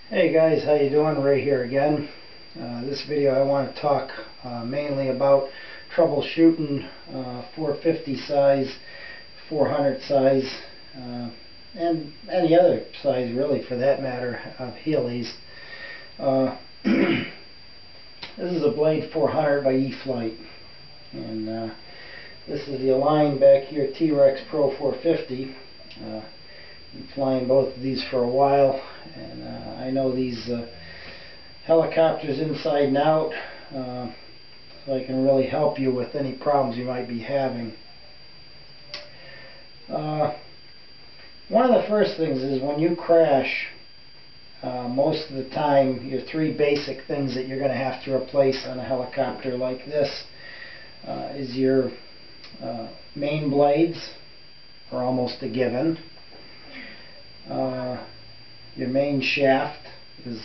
Hey guys, how you doing? Ray here again. This video I want to talk mainly about troubleshooting 450 size, 400 size, and any other size really for that matter of Heelys. This is a Blade 400 by E-Flite, and this is the Align back here T-Rex Pro 450. Been flying both of these for a while, and I know these helicopters inside and out, so I can really help you with any problems you might be having. One of the first things is when you crash, most of the time your three basic things that you're going to have to replace on a helicopter like this is your main blades are almost a given. Your main shaft is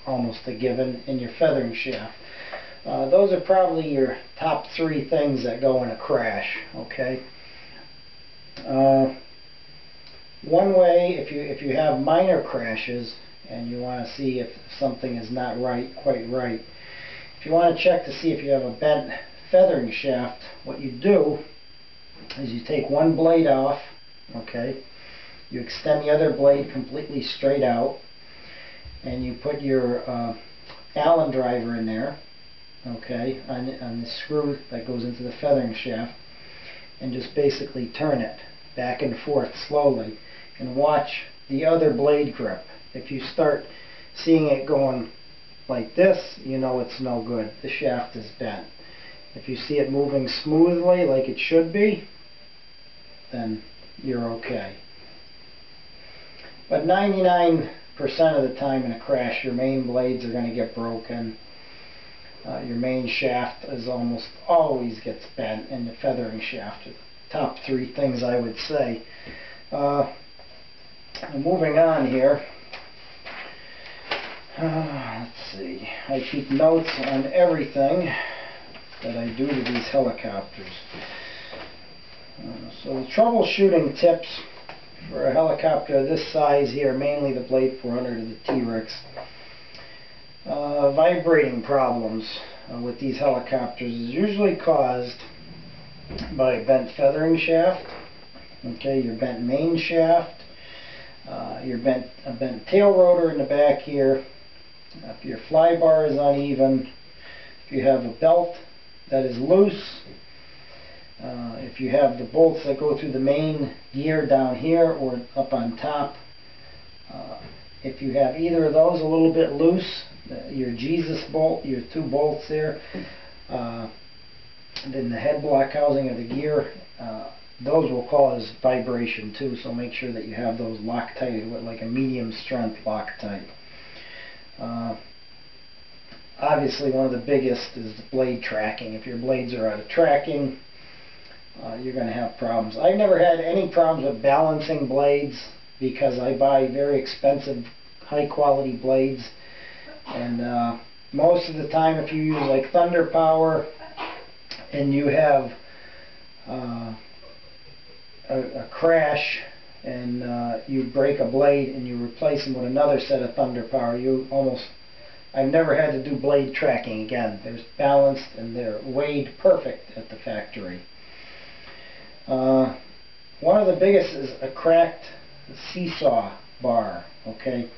almost a given, and your feathering shaft. Those are probably your top three things that go in a crash. Okay. One way, if you have minor crashes and you want to see if something is not quite right, if you want to check to see if you have a bent feathering shaft, what you do is you take one blade off. Okay. You extend the other blade completely straight out, and you put your Allen driver in there, okay, on the screw that goes into the feathering shaft, and just basically turn it back and forth slowly, and watch the other blade grip. If you start seeing it going like this, you know it's no good. The shaft is bent. If you see it moving smoothly like it should be, then you're okay. But 99% of the time in a crash, your main blades are going to get broken. Your main shaft is almost always gets bent, and the feathering shaft are the top three things I would say. Moving on here. Let's see. I keep notes on everything that I do to these helicopters. So the troubleshooting tips for a helicopter this size here, mainly the Blade 400 or the T-Rex. Vibrating problems with these helicopters is usually caused by a bent feathering shaft, okay, your bent main shaft, a bent tail rotor in the back here, if your fly bar is uneven, if you have a belt that is loose, if you have the bolts that go through the main gear down here or up on top, if you have either of those a little bit loose, your Jesus bolt, your two bolts there, then the head block housing of the gear, those will cause vibration too, so make sure that you have those Loctite with like a medium strength Loctite. Obviously one of the biggest is the blade tracking. If your blades are out of tracking, you're going to have problems. I've never had any problems with balancing blades because I buy very expensive, high quality blades, and most of the time if you use like Thunder Power and you have a crash and you break a blade and you replace them with another set of Thunder Power, I've never had to do blade tracking again. They're balanced and they're weighed perfect at the factory. One of the biggest is a cracked Seesaw Bar. Okay,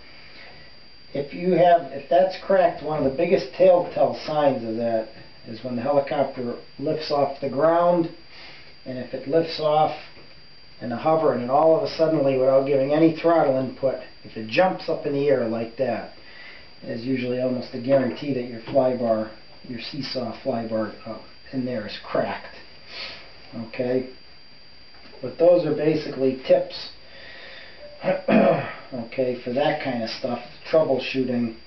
if that's cracked, one of the biggest telltale signs of that is when the helicopter lifts off the ground, and if it lifts off in a hover and then all of a sudden, without giving any throttle input, if it jumps up in the air like that, is usually almost a guarantee that your fly bar, your Seesaw fly bar in there is cracked. Okay. But those are basically tips, okay, for that kind of stuff, troubleshooting.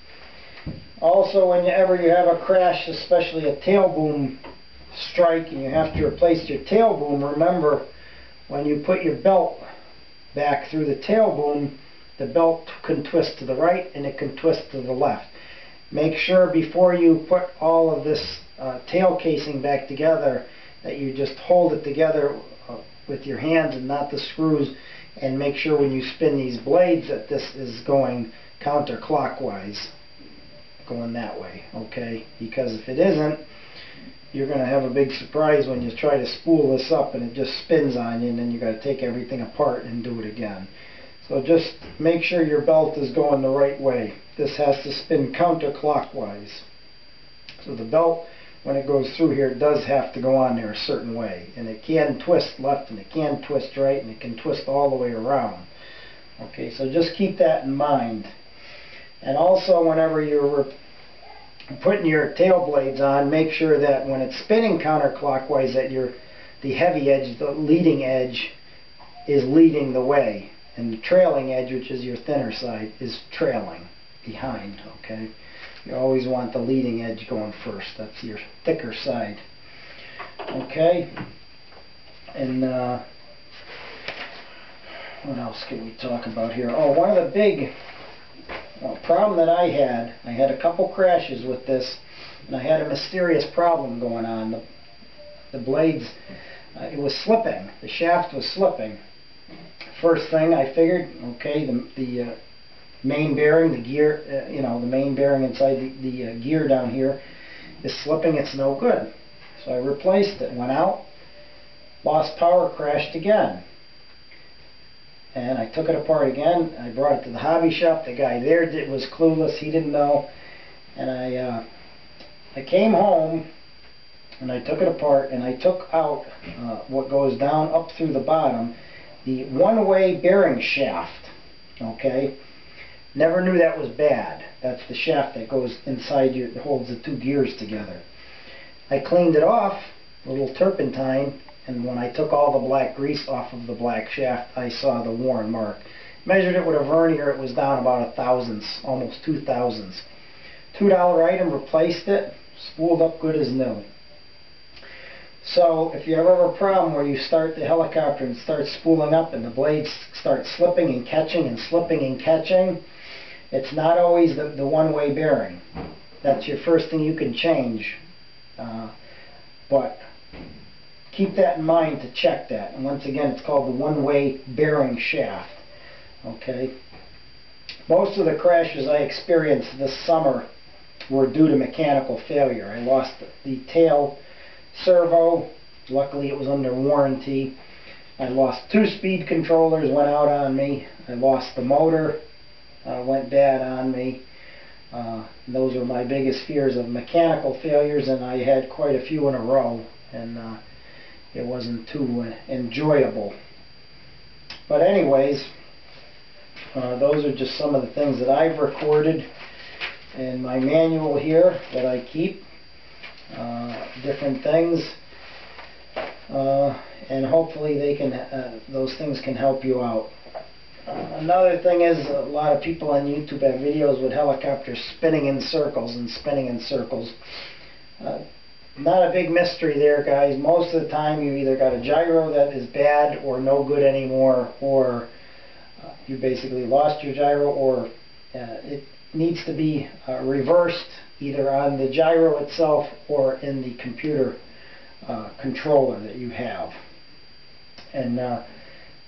Also, whenever you have a crash, especially a tail boom strike, and you have to replace your tail boom, remember, when you put your belt back through the tail boom, the belt can twist to the right and it can twist to the left. Make sure before you put all of this tail casing back together that you just hold it together with your hands and not the screws, and make sure when you spin these blades that this is going counterclockwise, going that way, okay? Because if it isn't, you're going to have a big surprise when you try to spool this up and it just spins on you, and then you got to take everything apart and do it again. So just make sure your belt is going the right way. This has to spin counterclockwise. So the belt, when it goes through here, it does have to go on there a certain way. And it can twist left and it can twist right and it can twist all the way around. Okay, so just keep that in mind. And also whenever you're putting your tail blades on, make sure that when it's spinning counterclockwise that the heavy edge, the leading edge, is leading the way. And the trailing edge, which is your thinner side, is trailing behind, okay? You always want the leading edge going first. That's your thicker side. Okay? And what else can we talk about here? Oh, one of the big problem that I had a couple crashes with this, and I had a mysterious problem going on. The blades, it was slipping. The shaft was slipping. First thing I figured, okay, the main bearing, the gear, you know, the main bearing inside the gear down here is slipping. It's no good. So I replaced it, went out, lost power, crashed again. And I took it apart again. I brought it to the hobby shop. The guy there was clueless. He didn't know. And I came home and I took it apart and I took out what goes down up through the bottom, the one-way bearing shaft. Okay? Never knew that was bad. That's the shaft that goes inside you, that holds the two gears together. I cleaned it off, a little turpentine, and when I took all the black grease off of the black shaft, I saw the worn mark. Measured it with a vernier, it was down about 1/1000, almost 2/1000. $2 item, replaced it, spooled up good as new. So if you ever have a problem where you start the helicopter and start spooling up and the blades start slipping and catching and slipping and catching, it's not always the one-way bearing. That's your first thing you can change. But keep that in mind to check that. And once again, it's called the one-way bearing shaft. Okay. Most of the crashes I experienced this summer were due to mechanical failure. I lost the tail servo. Luckily, it was under warranty. I lost 2 speed controllers, went out on me. I lost the motor, went bad on me. Those are my biggest fears of mechanical failures, and I had quite a few in a row, and it wasn't too enjoyable. But anyways, those are just some of the things that I've recorded in my manual here that I keep. Different things, and hopefully they can those things can help you out. Another thing is, a lot of people on YouTube have videos with helicopters spinning in circles and spinning in circles. Not a big mystery there, guys. Most of the time you either got a gyro that is bad or no good anymore, or you basically lost your gyro, or it needs to be reversed either on the gyro itself or in the computer controller that you have. And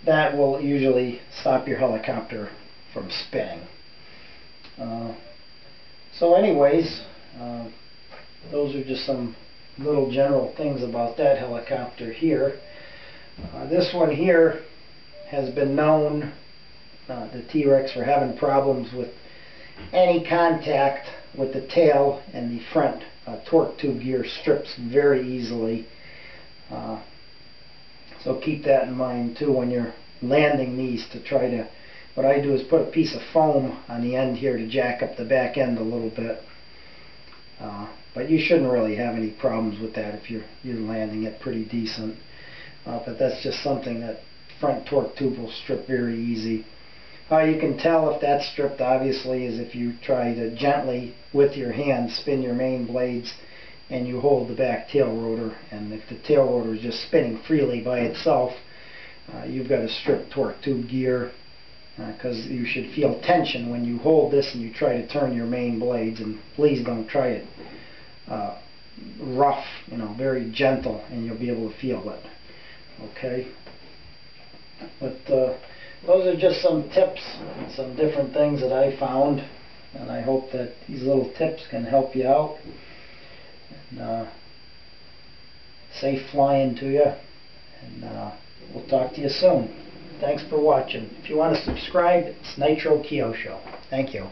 that will usually stop your helicopter from spinning. So anyways, those are just some little general things about that helicopter here. This one here has been known, the T-Rex, for having problems with any contact with the tail and the front torque tube gear strips very easily. So keep that in mind too when you're landing these, to try to, what I do is put a piece of foam on the end here to jack up the back end a little bit. But you shouldn't really have any problems with that if you're landing it pretty decent. But that's just something that front torque tube will strip very easy. How you can tell if that's stripped, obviously, is if you try to gently, with your hand, spin your main blades and you hold the back tail rotor. And if the tail rotor is just spinning freely by itself, you've got a stripped torque tube gear, because you should feel tension when you hold this and you try to turn your main blades. And please don't try it rough, very gentle, and you'll be able to feel it. Okay? But those are just some tips and some different things that I found, and I hope that these little tips can help you out. And, safe flying to you, and we'll talk to you soon. Thanks for watching. If you want to subscribe, it's Nitro Kyo Show. Thank you.